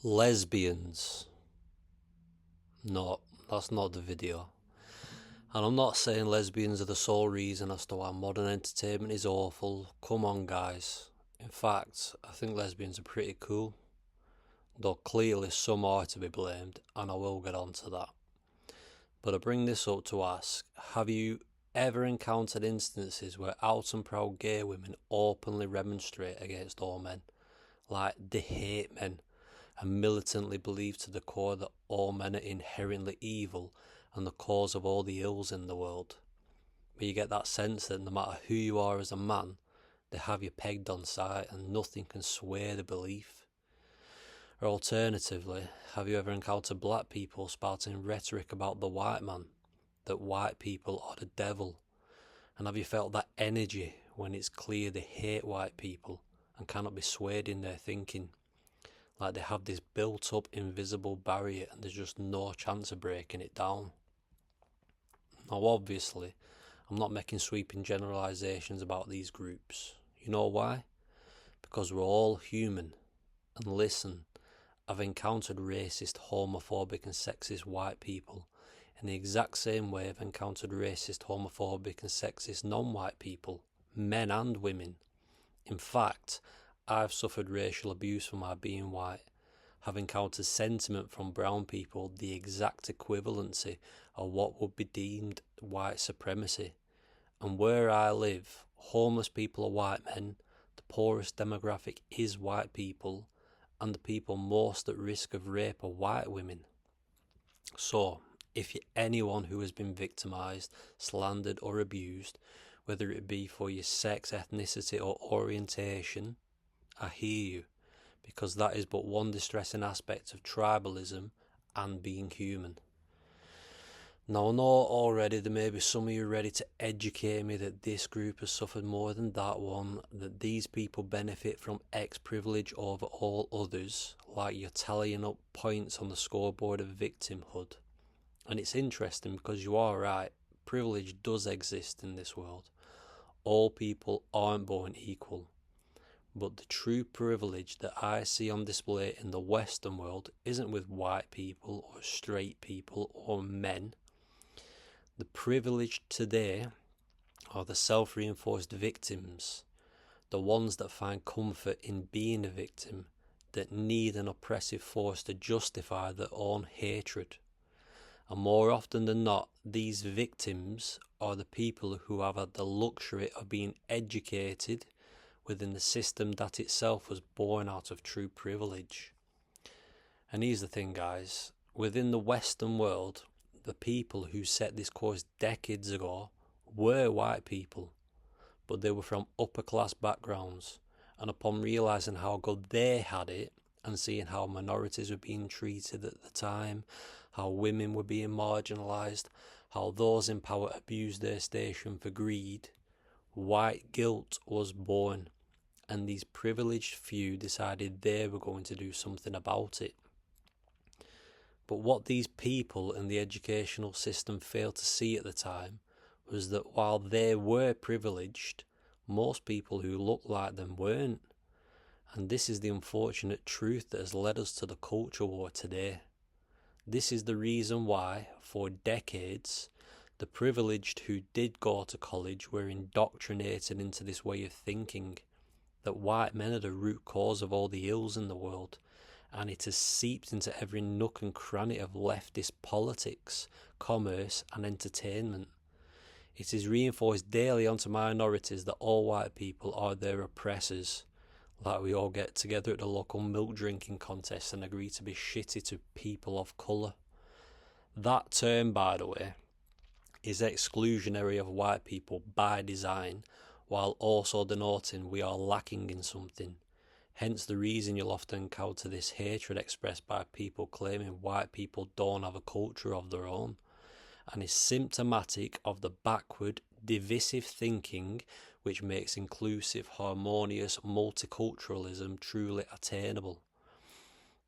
Lesbians. No, that's not the video. And I'm not saying lesbians are the sole reason as to why modern entertainment is awful. Come on, guys. In fact, I think lesbians are pretty cool. Though clearly some are to be blamed, and I will get on to that. But I bring this up to ask, have you ever encountered instances where out and proud gay women openly remonstrate against all men? Like, they hate men and militantly believe to the core that all men are inherently evil and the cause of all the ills in the world. But you get that sense that no matter who you are as a man, they have you pegged on sight and nothing can sway the belief. Or alternatively, have you ever encountered black people spouting rhetoric about the white man, that white people are the devil? And have you felt that energy when it's clear they hate white people and cannot be swayed in their thinking? Like they have this built up invisible barrier and there's just no chance of breaking it down. Now obviously, I'm not making sweeping generalisations about these groups. You know why? Because we're all human. And listen, I've encountered racist, homophobic and sexist white people in the exact same way I've encountered racist, homophobic and sexist non-white people, men and women. In fact, I've suffered racial abuse for my being white, have encountered sentiment from brown people, the exact equivalency of what would be deemed white supremacy. And where I live, homeless people are white men, the poorest demographic is white people, and the people most at risk of rape are white women. So, if you're anyone who has been victimised, slandered or abused, whether it be for your sex, ethnicity or orientation, I hear you, because that is but one distressing aspect of tribalism and being human. Now I know already there may be some of you ready to educate me that this group has suffered more than that one, that these people benefit from X privilege over all others, like you're tallying up points on the scoreboard of victimhood. And it's interesting because you are right, privilege does exist in this world. All people aren't born equal. But the true privilege that I see on display in the Western world isn't with white people or straight people or men. The privileged today are the self-reinforced victims, the ones that find comfort in being a victim, that need an oppressive force to justify their own hatred. And more often than not, these victims are the people who have had the luxury of being educated within the system that itself was born out of true privilege. And here's the thing, guys, within the Western world, the people who set this course decades ago were white people, but they were from upper class backgrounds, and upon realising how good they had it and seeing how minorities were being treated at the time, how women were being marginalised, how those in power abused their station for greed, white guilt was born. And these privileged few decided they were going to do something about it. But what these people in the educational system failed to see at the time was that while they were privileged, most people who looked like them weren't. And this is the unfortunate truth that has led us to the culture war today. This is the reason why, for decades, the privileged who did go to college were indoctrinated into this way of thinking, that white men are the root cause of all the ills in the world, and it has seeped into every nook and cranny of leftist politics, commerce and entertainment. It is reinforced daily onto minorities that all white people are their oppressors, like we all get together at the local milk drinking contest and agree to be shitty to people of colour. That term, by the way, is exclusionary of white people by design, while also denoting we are lacking in something. Hence the reason you'll often encounter this hatred expressed by people claiming white people don't have a culture of their own, and is symptomatic of the backward, divisive thinking which makes inclusive, harmonious multiculturalism truly attainable.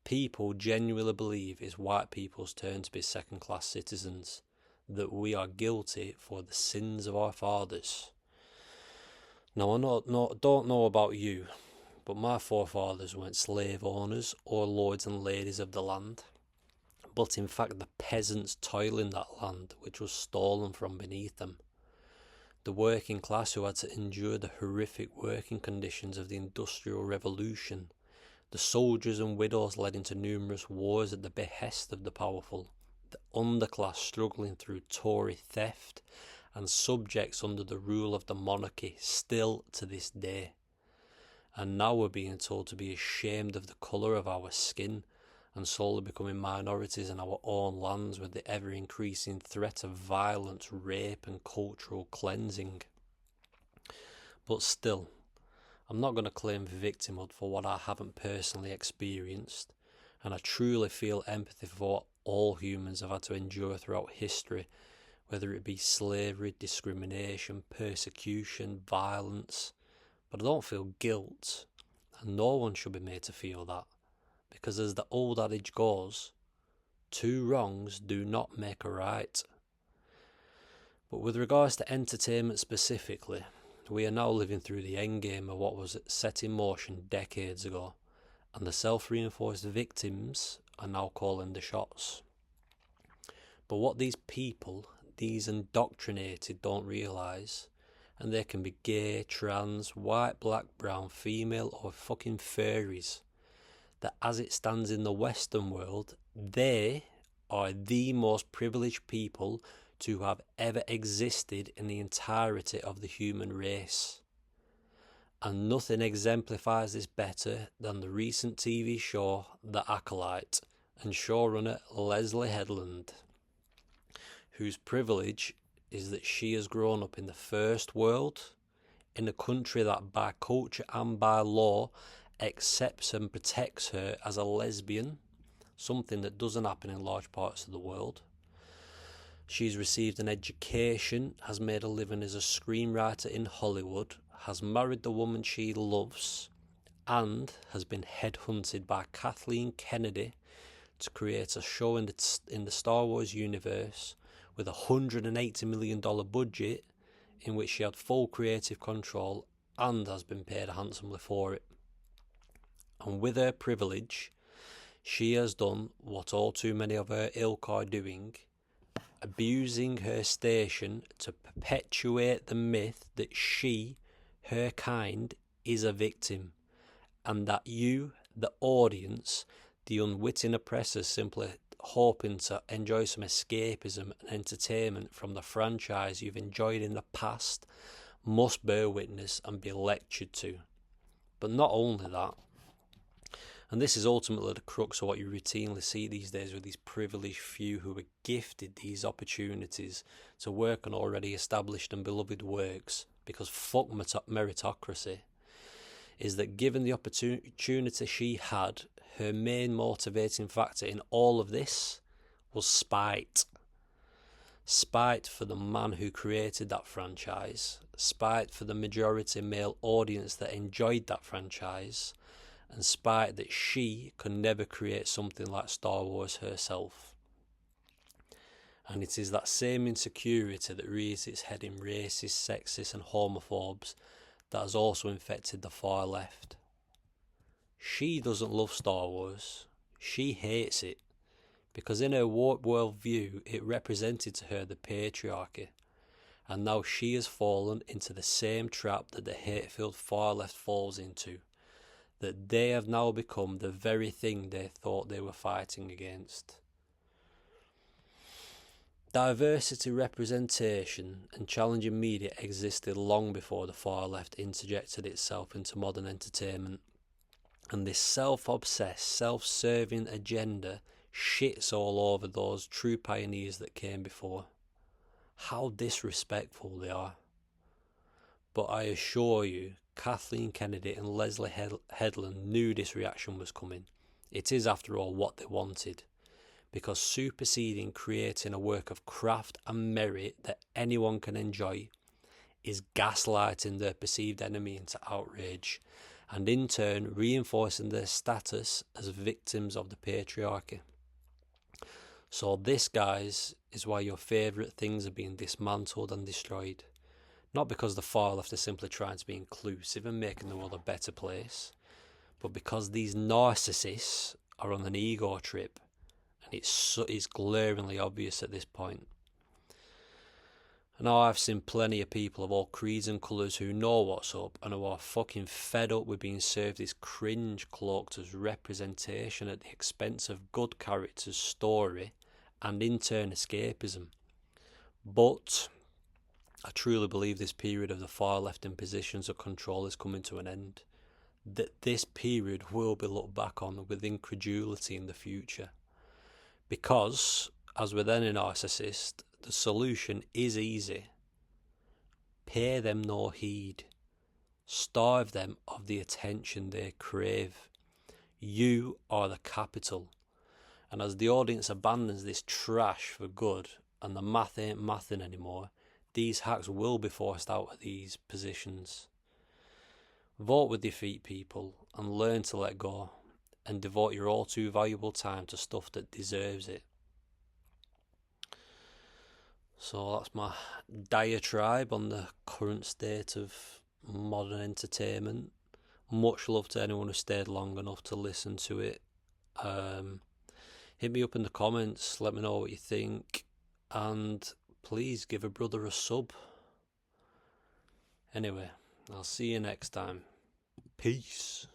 People genuinely believe it's white people's turn to be second-class citizens, that we are guilty for the sins of our fathers. Now, I don't know about you, but my forefathers weren't slave owners or lords and ladies of the land, but in fact the peasants toiling that land which was stolen from beneath them. The working class who had to endure the horrific working conditions of the Industrial Revolution. The soldiers and widows led into numerous wars at the behest of the powerful. The underclass struggling through Tory theft, and subjects under the rule of the monarchy still to this day. And now we're being told to be ashamed of the colour of our skin and slowly becoming minorities in our own lands with the ever-increasing threat of violence, rape and cultural cleansing. But still, I'm not going to claim victimhood for what I haven't personally experienced, and I truly feel empathy for what all humans have had to endure throughout history, whether it be slavery, discrimination, persecution, violence. But I don't feel guilt, and no one should be made to feel that, because as the old adage goes, 2 wrongs do not make a right. But with regards to entertainment specifically, we are now living through the endgame of what was set in motion decades ago, and the self-reinforced victims are now calling the shots. But what these people, these indoctrinated, don't realise, and they can be gay, trans, white, black, brown, female or fucking furries, that as it stands in the Western world, they are the most privileged people to have ever existed in the entirety of the human race. And nothing exemplifies this better than the recent TV show The Acolyte and showrunner Leslie Headland, whose privilege is that she has grown up in the first world, in a country that by culture and by law accepts and protects her as a lesbian, something that doesn't happen in large parts of the world. She's received an education, has made a living as a screenwriter in Hollywood, has married the woman she loves, and has been headhunted by Kathleen Kennedy to create a show in the Star Wars universe with a $180 million budget in which she had full creative control and has been paid handsomely for it. And with her privilege, she has done what all too many of her ilk are doing, abusing her station to perpetuate the myth that she, her kind, is a victim, and that you, the audience, the unwitting oppressors simply hoping to enjoy some escapism and entertainment from the franchise you've enjoyed in the past, must bear witness and be lectured to. But not only that, and this is ultimately the crux of what you routinely see these days with these privileged few who are gifted these opportunities to work on already established and beloved works, because fuck meritocracy, is that given the opportunity she had, her main motivating factor in all of this was spite. Spite for the man who created that franchise, spite for the majority male audience that enjoyed that franchise, and spite that she could never create something like Star Wars herself. And it is that same insecurity that rears its head in racists, sexists and homophobes that has also infected the far left. She doesn't love Star Wars. She hates it, because in her warped worldview it represented to her the patriarchy, and now she has fallen into the same trap that the hate-filled far left falls into, that they have now become the very thing they thought they were fighting against. Diversity, representation and challenging media existed long before the far left interjected itself into modern entertainment, and this self-obsessed, self-serving agenda shits all over those true pioneers that came before. How disrespectful they are. But I assure you, Kathleen Kennedy and Leslie Headland knew this reaction was coming. It is, after all, what they wanted, because superseding creating a work of craft and merit that anyone can enjoy is gaslighting their perceived enemy into outrage, and in turn reinforcing their status as victims of the patriarchy. So this, guys, is why your favourite things are being dismantled and destroyed. Not because the far left are simply trying to be inclusive and making the world a better place, But because these narcissists are on an ego trip, and it's glaringly obvious at this point. And now I've seen plenty of people of all creeds and colours who know what's up and who are fucking fed up with being served this cringe cloaked as representation at the expense of good characters' story and in turn escapism. But I truly believe this period of the far left in positions of control is coming to an end. That this period will be looked back on with incredulity in the future. Because, as with any narcissist, the solution is easy. Pay them no heed. Starve them of the attention they crave. You are the capital. And as the audience abandons this trash for good and the math ain't mathing anymore, these hacks will be forced out of these positions. Vote with your feet, people, and learn to let go and devote your all too valuable time to stuff that deserves it. So that's my diatribe on the current state of modern entertainment. Much love to anyone who stayed long enough to listen to it. Hit me up in the comments, let me know what you think, and please give a brother a sub. Anyway, I'll see you next time. Peace.